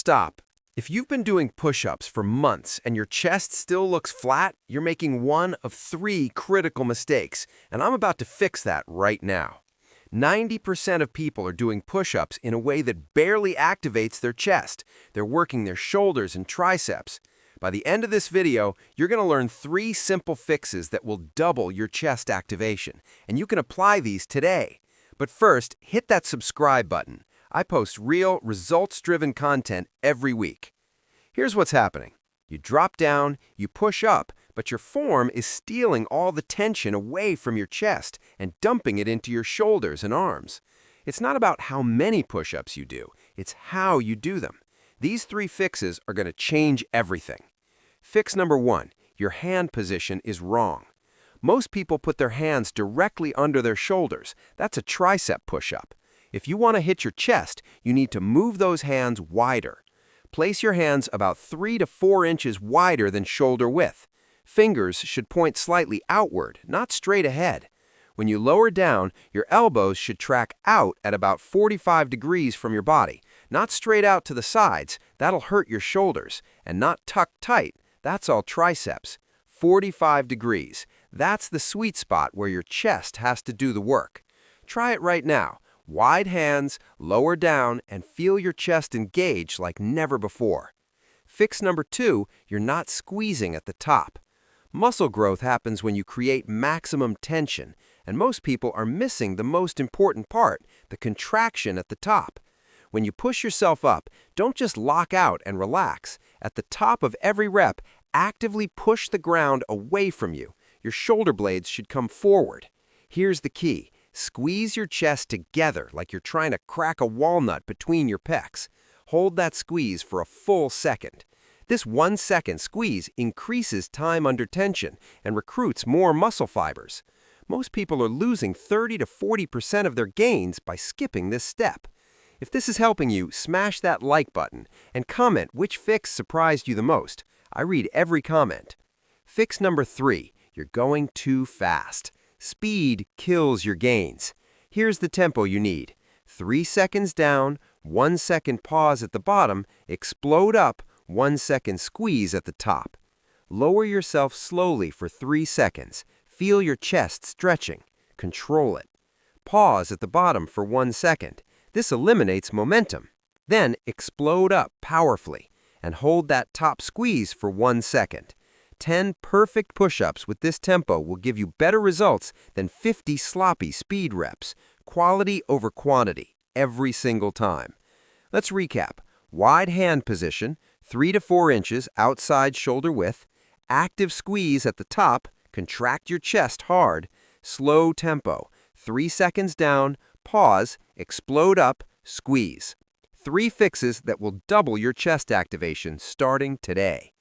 Stop. If you've been doing push-ups for months and your chest still looks flat, you're making one of three critical mistakes, and I'm about to fix that right now. 90% of people are doing push-ups in a way that barely activates their chest. They're working their shoulders and triceps. By the end of this video, you're going to learn three simple fixes that will double your chest activation, and you can apply these today. But first, hit that subscribe button. I post real, results-driven content every week. Here's what's happening. You drop down, you push up, but your form is stealing all the tension away from your chest and dumping it into your shoulders and arms. It's not about how many push-ups you do, it's how you do them. These three fixes are going to change everything. Fix number one, your hand position is wrong. Most people put their hands directly under their shoulders. That's a tricep push-up. If you want to hit your chest, you need to move those hands wider. Place your hands about 3 to 4 inches wider than shoulder width. Fingers should point slightly outward, not straight ahead. When you lower down, your elbows should track out at about 45 degrees from your body, not straight out to the sides. That'll hurt your shoulders, and not tucked tight. That's all triceps. 45 degrees. That's the sweet spot where your chest has to do the work. Try it right now. Wide hands, lower down, and feel your chest engage like never before. Fix number two, you're not squeezing at the top. Muscle growth happens when you create maximum tension, and most people are missing the most important part, the contraction at the top. When you push yourself up, don't just lock out and relax. At the top of every rep, actively push the ground away from you. Your shoulder blades should come forward. Here's the key. Squeeze your chest together like you're trying to crack a walnut between your pecs. Hold that squeeze for a full second. This 1 second squeeze increases time under tension and recruits more muscle fibers. Most people are losing 30 to 40% of their gains by skipping this step. If this is helping you, smash that like button and comment which fix surprised you the most. I read every comment. Fix number three, you're going too fast. Speed kills your gains. Here's the tempo you need. 3 seconds down, 1 second pause at the bottom, explode up, 1 second squeeze at the top. Lower yourself slowly for 3 seconds. Feel your chest stretching. Control it. Pause at the bottom for 1 second. This eliminates momentum. Then explode up powerfully and hold that top squeeze for 1 second. 10 perfect push-ups with this tempo will give you better results than 50 sloppy speed reps. Quality over quantity, every single time. Let's recap. Wide hand position, 3 to 4 inches outside shoulder width. Active squeeze at the top, contract your chest hard. Slow tempo, 3 seconds down, pause, explode up, squeeze. 3 fixes that will double your chest activation starting today.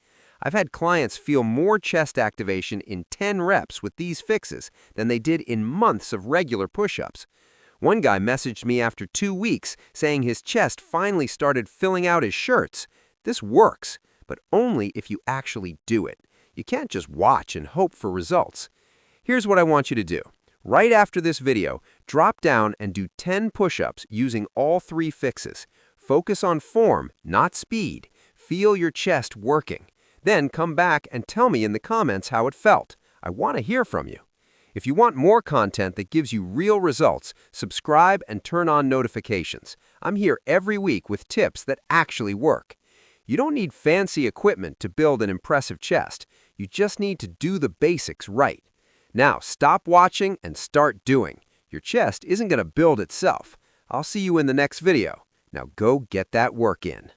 I've had clients feel more chest activation in 10 reps with these fixes than they did in months of regular push-ups. One guy messaged me after 2 weeks saying his chest finally started filling out his shirts. This works, but only if you actually do it. You can't just watch and hope for results. Here's what I want you to do. Right after this video, drop down and do 10 push-ups using all three fixes. Focus on form, not speed. Feel your chest working. Then come back and tell me in the comments how it felt. I want to hear from you. If you want more content that gives you real results, subscribe and turn on notifications. I'm here every week with tips that actually work. You don't need fancy equipment to build an impressive chest. You just need to do the basics right. Now stop watching and start doing. Your chest isn't going to build itself. I'll see you in the next video. Now go get that work in.